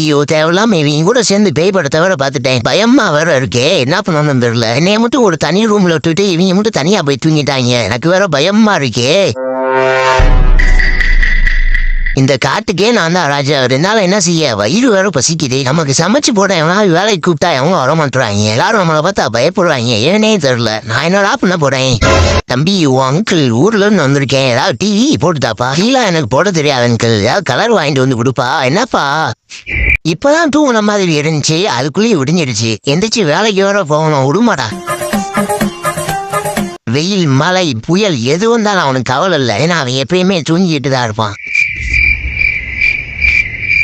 ஐயோ தேவையில்லாம இவங்க கூட சேர்ந்து பேய் படத்தை வேற பார்த்துட்டேன். பயமா வேற இருக்கே, என்ன பண்ணணும்னு தெரியல. என்னைய மட்டும் ஒரு தனி ரூம்ல விட்டுட்டு இவங்க மட்டும் தனியா போய் தூங்கிட்டாங்க. எனக்கு வேற பயமா இருக்கே. இந்த காட்டுக்கே நான் தான் ராஜா. என்னால என்ன செய்ய, வயிறு வேற பசிக்குது. நமக்கு சமைச்சு போட எவனாவது வேலைக்கு கூப்பிட்டா அவங்க வர மாட்டுறாங்க. எல்லாரும் நம்மளை பார்த்தா பயப்படுறாங்க. ஏனே தெரியல. நான் என்னடா பண்ண போறேன்? தம்பி, உன் அங்கிள் ஊர்ல இருந்து வந்திருக்கேன், ஏதாவது டிவி போட்டுதாப்பா. கீழே எனக்கு போட தெரியாது அங்கிள், ஏதாவது கலர் வாங்கிட்டு வந்து கொடுப்பா. என்னப்பா இப்பதான் தூங்குன மாதிரி இருந்துச்சு, அதுக்குள்ளேயே விடிஞ்சிருச்சு. எந்திரிச்சு வேலைக்கு வேற போகணும், விடுமாடா. வெயில் மழை புயல் எதுவும் தான் அவனுக்கு கவலை இல்லை. ஏன்னா அவன் எப்பயுமே தூங்கிட்டு தான் இருப்பான்.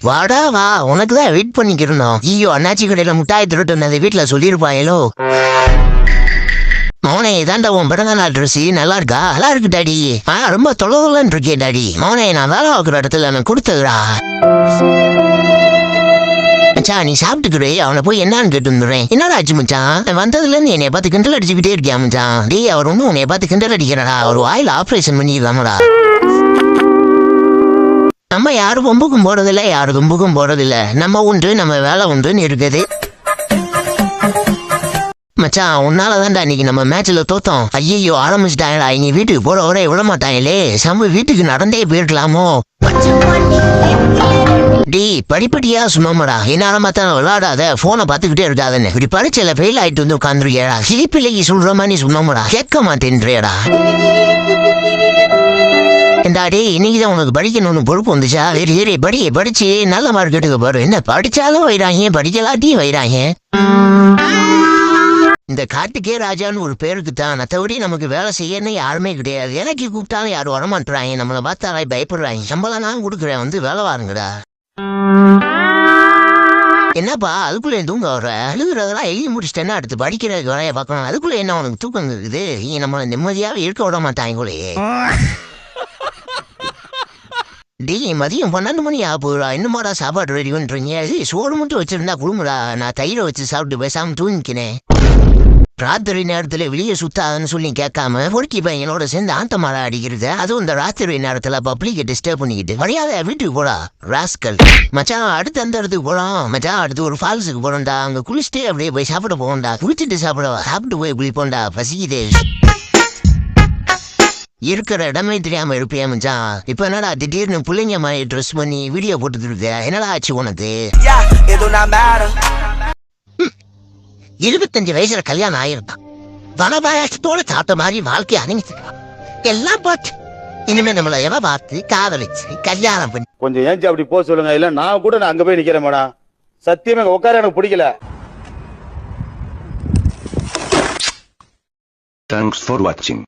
வாடா வா, உனக்கு தான் வெயிட் பண்ணிக்கிருந்தோம். ஐயோ, அண்ணாச்சி கடையில முட்டாய் திருட்டு வீட்டுல சொல்லிருப்பாயலோ. மௌனே, இதாண்டா உன் பிறந்த நாள் ட்ரெஸ், நல்லா இருக்கா? நல்லா இருக்கு டாடி. ரொம்ப தொலைவுலன்னு இருக்கே டாடி. மௌனே, நான் வேலை பார்க்குற இடத்துல எனக்கு கொடுத்துடா. மச்சான் நீ சாப்பிட்டுக்கிறே, அவனை போய் என்னான்னு கேட்டு வந்துடுறேன். என்னடா ஆச்சு மச்சான்? வந்ததுல இருந்து என்னைய பார்த்து கிண்டல் அடிச்சுக்கிட்டே இருக்கியா மச்சான்? டேய், அவர் ஒன்றும் உன்னைய பார்த்து கிண்டல் அடிக்கிறடா, ஒரு வாயில் ஆப்ரேஷன் பண்ணிடலாமடா. நம்ம யாரும் பொம்புக்கும் போறதில்ல, யாரும் தும்புக்கும் போறதில்ல. நம்ம உண்டு, நம்ம வேலை உண்டுன்னு இருக்குது. மச்சான், உன்னாலதான்டா இன்னைக்கு நம்ம மேட்ச்ல தோத்தோம். ஐயோ ஆரம்பிச்சுட்டாங்கடா. இங்க வீட்டுக்கு போற வரை விட மாட்டாங்களே. சம்ப வீட்டுக்கு நடந்தே போயிருக்கலாமோ. டி படிப்படியா சும்மாடா, என்னால மாத்தான் விளையாடாத, போனை பாத்துக்கிட்டே இருக்காதுன்னு. இப்படி பரீட்சையில ஃபெயில் ஆயிட்டு வந்து உட்காந்துருக்கேடா. சிரிப்பிள்ளைக்கு சொல்ற மாதிரி சும்மாடா, கேட்க மாட்டேன்றேடா. இந்தாடி, இன்னைக்குதான் உனக்கு படிக்கணும்னு பொறுப்பு வந்துச்சா? சரி படிச்சு நல்ல மார்க் எடுக்க பாரு. என்ன படிச்சாலும் வைறாங்க, படிக்கலாட்டியும் வைறாங்க. இந்த காட்டுக்கே ராஜான்னு ஒரு பேருக்கு தான், மற்றபடி நமக்கு வேலை செய்யன்னு யாருமே கிடையாது. எனக்கு கூப்பிட்டாலும் யாரும் வரமாட்டுறாங்க. நம்மளை பார்த்தாலே பயப்படுறாங்க. சம்பளம் நான் கொடுக்குறேன், வந்து வேலை வாருங்கடா. என்னப்பா அதுக்குள்ள தூங்க வர? அழுகுறதெல்லாம் எழுதி முடிச்சிட்டேன்னா அடுத்து படிக்கிறதுக்கு வேலையை பார்க்கணும். அதுக்குள்ள என்ன உனக்கு தூக்கம் இருக்குது? நீங்க நம்மளை நிம்மதியாவே இருக்க விட மாட்டாங்களே. டே, மதியம் 12 மணி ஆகுறா, இன்னுமாடா சாப்பாடு ரெடி பண்றீங்க? சோறு மட்டும் வச்சிருந்தா குடும்படா, நான் தயிரை வச்சு சாப்பிட்டு பேசாம தூங்கிக்கினேன். ராத்திரி நேரத்துல வெளியே சுத்தாதுன்னு சொல்லி கேட்காம பொறுக்கி பையனோட சேர்ந்து ஆட்டமாட அடிக்கிறது, அதுவும் இந்த ராத்திரி நேரத்துல பப்ளிக்கை டிஸ்டர்ப் பண்ணிக்கிட்டு. மரியாதை வீட்டுக்கு போடா ராஸ்கல். மச்சான், அடுத்து அந்த இடத்துக்கு போலாம் மச்சான். அடுத்து ஒரு ஃபால்ஸுக்கு போறோம்டா, அங்க குளிச்சுட்டு அப்படியே போய் சாப்பிட போகண்டா. குளிச்சுட்டு சாப்பிட்டு போய் குளிப்போண்டா, பசிக்குதே. இருக்கிற இடமே தெரியாம இருப்பியா மச்சான்? இப்ப என்னடா திடீர்னு பிள்ளைங்க மாதிரி ட்ரெஸ் பண்ணி வீடியோ போட்டு இருக்க? என்னடா ஆச்சு உனக்கு? 25 வயசுல கல்யாணம் ஆயிருந்தான். வனபாயத்தோட சாப்பிட்ட மாதிரி வாழ்க்கை அணிஞ்சிருக்கான். எல்லாம் போச்சு. இனிமே நம்மள எவ பார்த்து காதலிச்சு கல்யாணம் பண்ணி கொஞ்சம் ஏஞ்சி அப்படி போக சொல்லுங்க. இல்ல நான் கூட அங்க போய் நிக்கிறேன் மேடம். சத்தியமா உட்கார எனக்கு பிடிக்கல. Thanks for watching.